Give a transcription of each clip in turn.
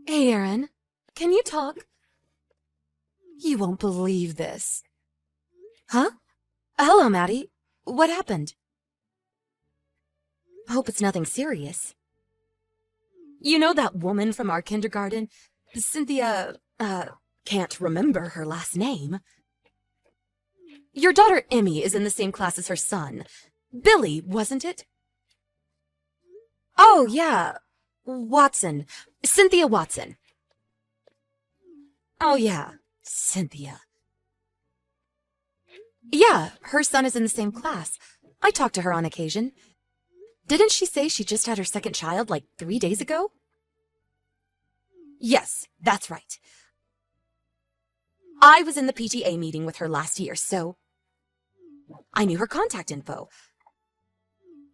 Hey, Aaron, can you talk? You won't believe this. Huh? Hello, Maddie. What happened? Hope it's nothing serious. You know that woman from our kindergarten? Cynthia, can't remember her last name. Your daughter Emmy is in the same class as her son. Billy, wasn't it? Oh, yeah. Watson. Cynthia Watson. Oh, yeah. Cynthia. Yeah, her son is in the same class. I talk to her on occasion. Didn't she say she just had her second child like 3 days ago? Yes, that's right. I was in the PTA meeting with her last year, so I knew her contact info.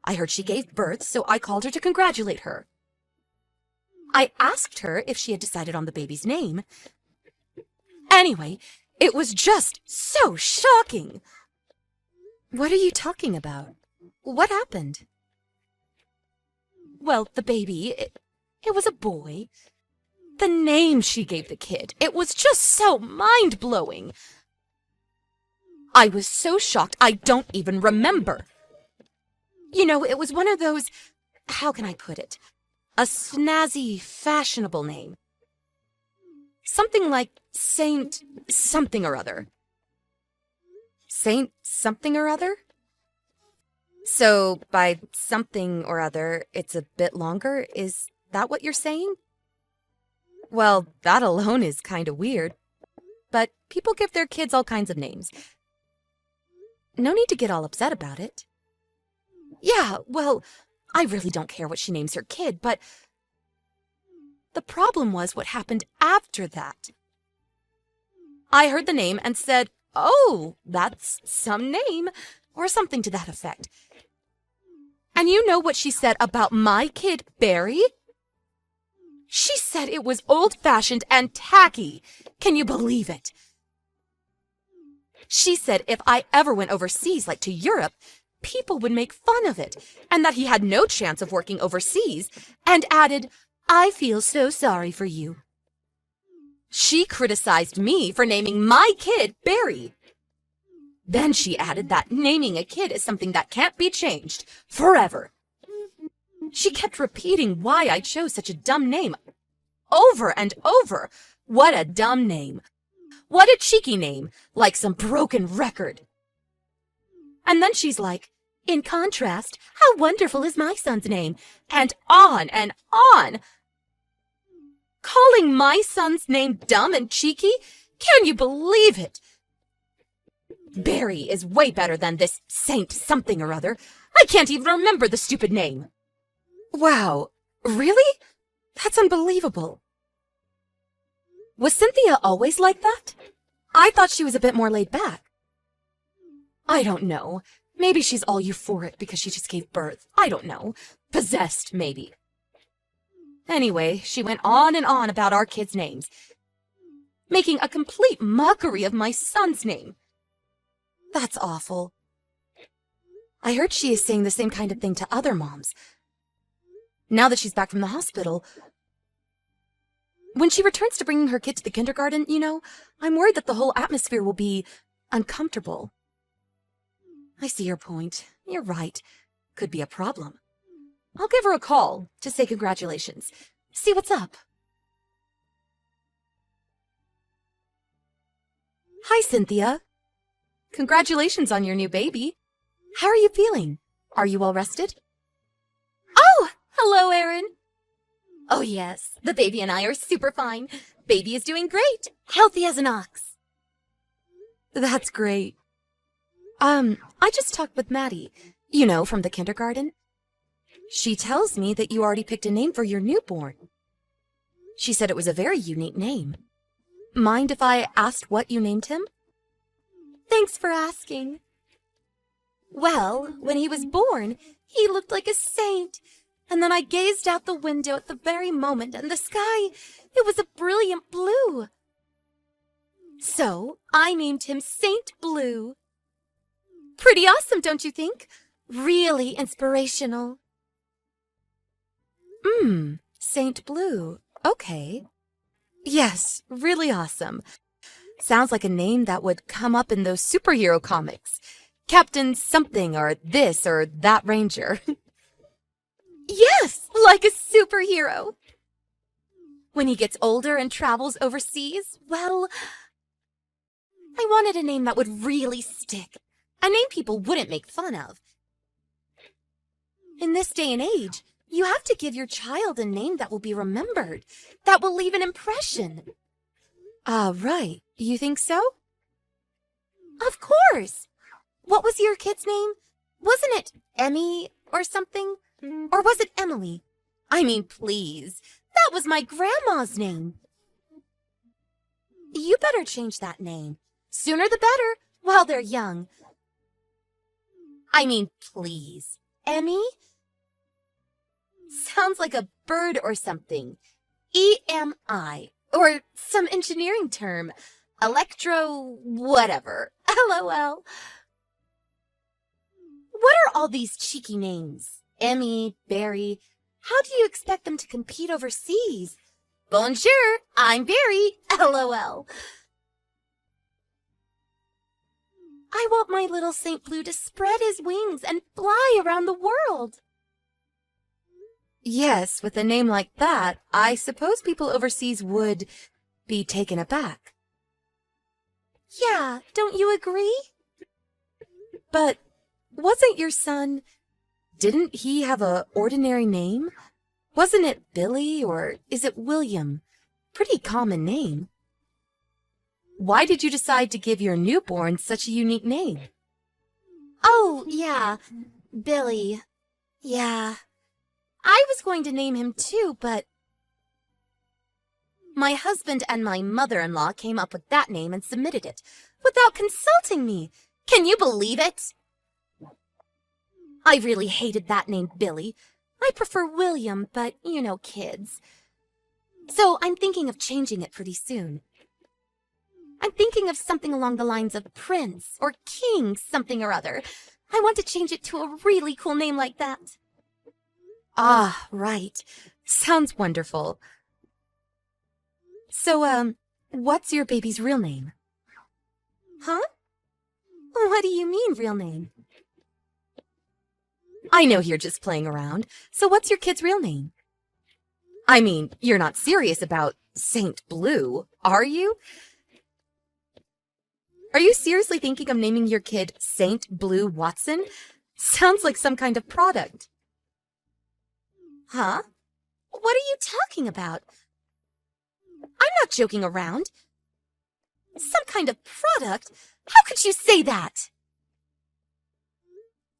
I heard she gave birth, so I called her to congratulate her. I asked her if she had decided on the baby's name. Anyway, it was just so shocking. What are you talking about? What happened? Well, the baby, it was a boy. The name she gave the kid, it was just so mind-blowing. I was so shocked I don't even remember. You know, it was one of those, how can I put it? A snazzy, fashionable name. Something like Saint something or other. Saint something or other? So, by something or other, it's a bit longer? Is that what you're saying? Well, that alone is kind of weird. But people give their kids all kinds of names. No need to get all upset about it. Yeah, well, I really don't care what she names her kid, but the problem was what happened after that. I heard the name and said, "Oh, that's some name," or something to that effect. And you know what she said about my kid, Barry? She said it was old-fashioned and tacky. Can you believe it? She said if I ever went overseas, like to Europe, people would make fun of it, and that he had no chance of working overseas, and added, "I feel so sorry for you." She criticized me for naming my kid Barry. Then she added that naming a kid is something that can't be changed forever. She kept repeating why I chose such a dumb name over and over. What a dumb name. What a cheeky name, like some broken record. And then she's like, "In contrast, how wonderful is my son's name?" And on and on. Calling my son's name dumb and cheeky? Can you believe it? Barry is way better than this Saint something or other. I can't even remember the stupid name. Wow, really? That's unbelievable. Was Cynthia always like that? I thought she was a bit more laid back. I don't know. Maybe she's all euphoric because she just gave birth. I don't know. Possessed, maybe. Anyway, she went on and on about our kids' names, making a complete mockery of my son's name. That's awful. I heard she is saying the same kind of thing to other moms. Now that she's back from the hospital, when she returns to bringing her kid to the kindergarten, you know, I'm worried that the whole atmosphere will be uncomfortable. I see your point. You're right. Could be a problem. I'll give her a call to say congratulations. See what's up. Hi, Cynthia. Congratulations on your new baby. How are you feeling? Are you all rested? Oh, hello, Erin. Oh, yes. The baby and I are super fine. Baby is doing great. Healthy as an ox. That's great. I just talked with Maddie, you know, from the kindergarten. She tells me that you already picked a name for your newborn. She said it was a very unique name. Mind if I asked what you named him? Thanks for asking. Well, when he was born, he looked like a saint. And then I gazed out the window at the very moment, and the sky, it was a brilliant blue. So I named him Saint Blue. Pretty awesome, don't you think? Really inspirational. Saint Blue. Okay. Yes, really awesome. Sounds like a name that would come up in those superhero comics. Captain something or this or that ranger. Yes, like a superhero. When he gets older and travels overseas, well, I wanted a name that would really stick. A name people wouldn't make fun of. In this day and age, you have to give your child a name that will be remembered, that will leave an impression. Right. You think so? Of course. What was your kid's name? Wasn't it Emmy or something? Or was it Emily? I mean, please. That was my grandma's name. You better change that name. Sooner the better, while they're young. I mean, please. Emmy? Sounds like a bird or something. EMI. Or some engineering term. Electro... whatever. LOL. What are all these cheeky names? Emmy, Barry. How do you expect them to compete overseas? Bonjour, I'm Barry. LOL. I want my little Saint Blue to spread his wings and fly around the world. Yes, with a name like that, I suppose people overseas would be taken aback. Yeah, don't you agree? But wasn't your son... Didn't he have an ordinary name? Wasn't it Billy or is it William? Pretty common name. Why did you decide to give your newborn such a unique name? Oh, yeah, Billy. Yeah. I was going to name him too, but my husband and my mother-in-law came up with that name and submitted it without consulting me. Can you believe it? I really hated that name, Billy. I prefer William, but, you know, kids. So I'm thinking of changing it pretty soon. I'm thinking of something along the lines of Prince or King something or other. I want to change it to a really cool name like that. Ah, right. Sounds wonderful. So, what's your baby's real name? Huh? What do you mean, real name? I know you're just playing around, so what's your kid's real name? I mean, you're not serious about Saint Blue, are you? Are you seriously thinking of naming your kid Saint Blue Watson? Sounds like some kind of product. Huh? What are you talking about? I'm not joking around. Some kind of product? How could you say that?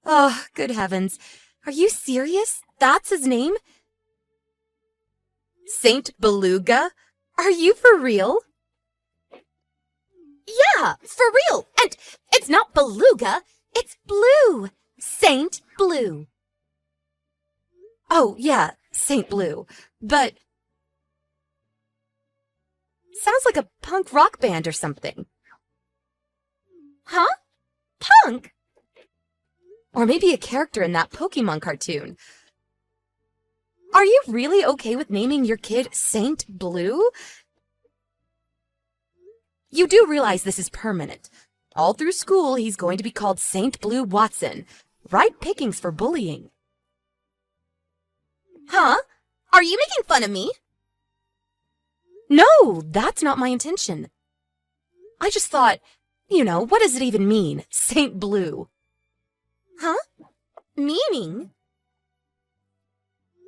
Oh, good heavens. Are you serious? That's his name? Saint Beluga? Are you for real? Yeah, for real. And it's not beluga, it's blue. Saint Blue. Oh, yeah, Saint Blue. But sounds like a punk rock band or something. Huh? Punk? Or maybe a character in that Pokemon cartoon. Are you really okay with naming your kid Saint Blue? You do realize this is permanent. All through school, he's going to be called Saint Blue Watson. Right pickings for bullying. Huh? Are you making fun of me? No, that's not my intention. I just thought, you know, what does it even mean, Saint Blue? Huh? Meaning?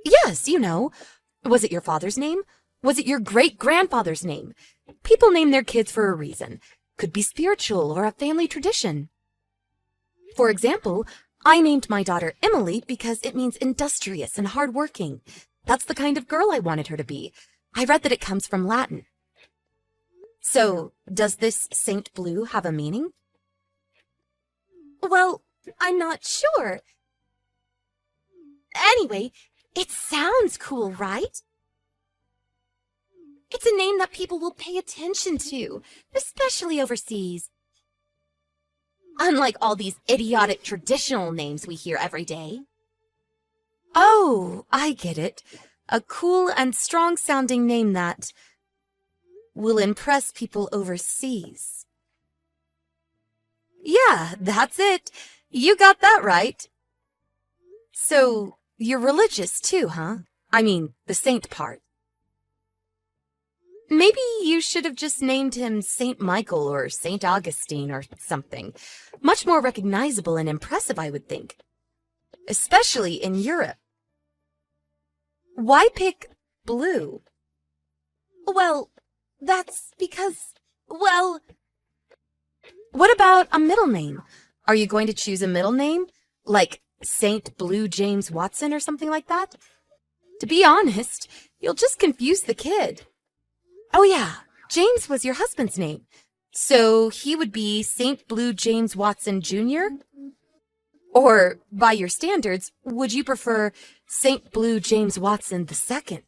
Yes, you know. Was it your father's name? Was it your great-grandfather's name? People name their kids for a reason. Could be spiritual or a family tradition. For example, I named my daughter Emily because it means industrious and hardworking. That's the kind of girl I wanted her to be. I read that it comes from Latin. So, does this Saint Blue have a meaning? Well, I'm not sure. Anyway, it sounds cool, right? It's a name that people will pay attention to, especially overseas. Unlike all these idiotic traditional names we hear every day. Oh, I get it. A cool and strong-sounding name that... will impress people overseas. Yeah, that's it. You got that right. So, you're religious too, huh? I mean, the saint part. Maybe you should have just named him Saint Michael or Saint Augustine or something. Much more recognizable and impressive, I would think. Especially in Europe. Why pick blue? Well, that's because, well... What about a middle name? Are you going to choose a middle name? Like Saint Blue James Watson or something like that? To be honest, you'll just confuse the kid. Oh yeah, James was your husband's name. So he would be Saint Blue James Watson Jr.? Or, by your standards, would you prefer Saint Blue James Watson II?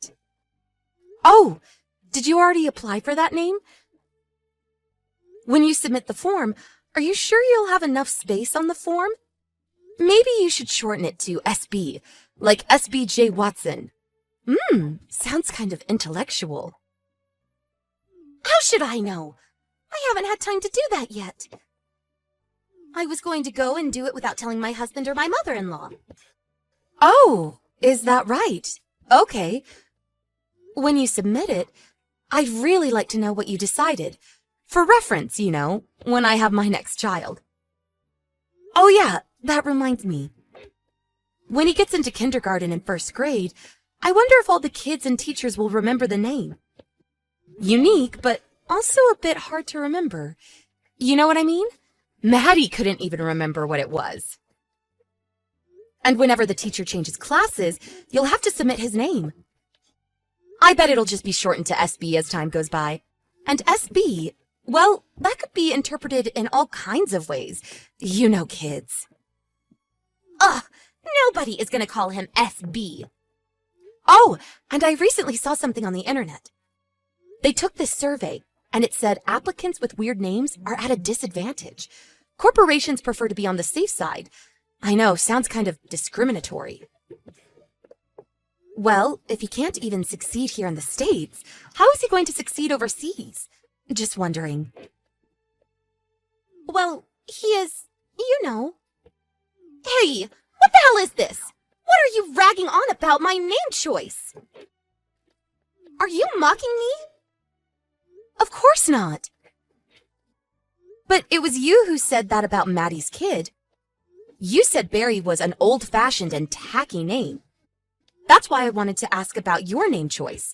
Oh, did you already apply for that name? When you submit the form, are you sure you'll have enough space on the form? Maybe you should shorten it to SB, like SBJ Watson. Sounds kind of intellectual. How should I know? I haven't had time to do that yet. I was going to go and do it without telling my husband or my mother-in-law. Oh, is that right? Okay. When you submit it, I'd really like to know what you decided. For reference, you know, when I have my next child. Oh yeah, that reminds me. When he gets into kindergarten and first grade, I wonder if all the kids and teachers will remember the name. Unique, but also a bit hard to remember. You know what I mean? Maddie couldn't even remember what it was. And whenever the teacher changes classes, you'll have to submit his name. I bet it'll just be shortened to SB as time goes by. And SB, well, that could be interpreted in all kinds of ways. You know kids. Ugh, nobody is going to call him SB. Oh, and I recently saw something on the internet. They took this survey, and it said applicants with weird names are at a disadvantage. Corporations prefer to be on the safe side. I know, sounds kind of discriminatory. Well, if he can't even succeed here in the States, how is he going to succeed overseas? Just wondering. Well, he is, you know. Hey, what the hell is this? What are you ragging on about my name choice? Are you mocking me? Of course not. But it was you who said that about Maddie's kid. You said Barry was an old-fashioned and tacky name. That's why I wanted to ask about your name choice.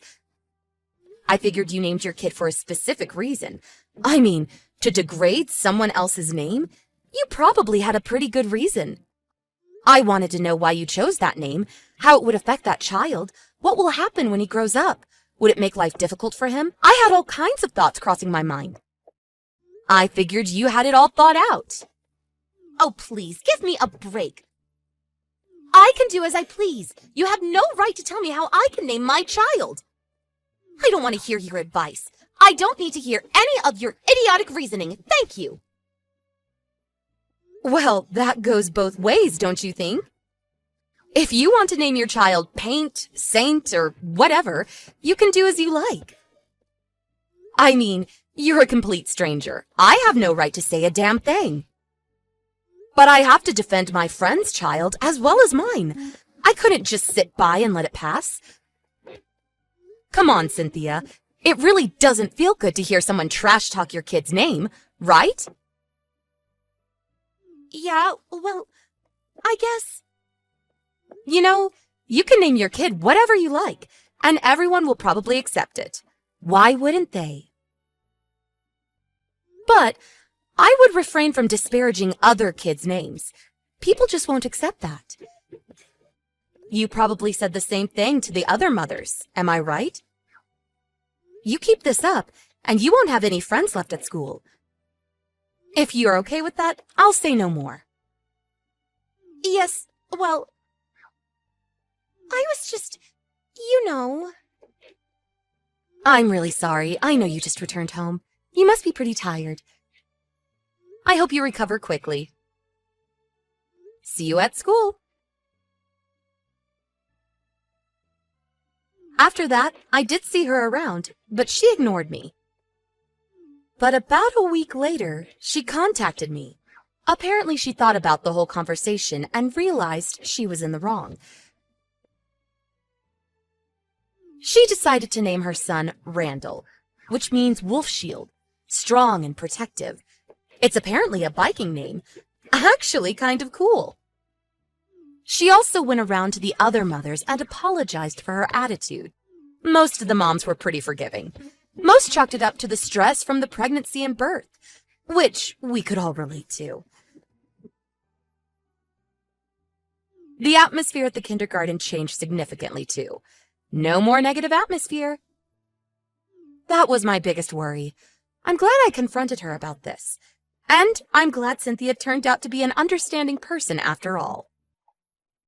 I figured you named your kid for a specific reason. I mean, to degrade someone else's name? You probably had a pretty good reason. I wanted to know why you chose that name, how it would affect that child, what will happen when he grows up. Would it make life difficult for him? I had all kinds of thoughts crossing my mind. I figured you had it all thought out. Oh, please, give me a break. I can do as I please. You have no right to tell me how I can name my child. I don't want to hear your advice. I don't need to hear any of your idiotic reasoning. Thank you. Well, that goes both ways, don't you think? If you want to name your child Paint, Saint, or whatever, you can do as you like. I mean, you're a complete stranger. I have no right to say a damn thing. But I have to defend my friend's child as well as mine. I couldn't just sit by and let it pass. Come on, Cynthia. It really doesn't feel good to hear someone trash talk your kid's name, right? Yeah, well, I guess. You know, you can name your kid whatever you like, and everyone will probably accept it. Why wouldn't they? But I would refrain from disparaging other kids' names. People just won't accept that. You probably said the same thing to the other mothers, am I right? You keep this up, and you won't have any friends left at school. If you're okay with that, I'll say no more. Yes, well, I was just, you know. I'm really sorry. I know you just returned home. You must be pretty tired. I hope you recover quickly. See you at school. After that, I did see her around, but she ignored me. But about a week later, she contacted me. Apparently, she thought about the whole conversation and realized she was in the wrong. She decided to name her son Randall, which means wolf shield, strong and protective. It's apparently a biking name. Actually kind of cool. She also went around to the other mothers and apologized for her attitude. Most of the moms were pretty forgiving. Most chalked it up to the stress from the pregnancy and birth, which we could all relate to. The atmosphere at the kindergarten changed significantly too. No more negative atmosphere. That was my biggest worry. I'm glad I confronted her about this. And I'm glad Cynthia turned out to be an understanding person after all.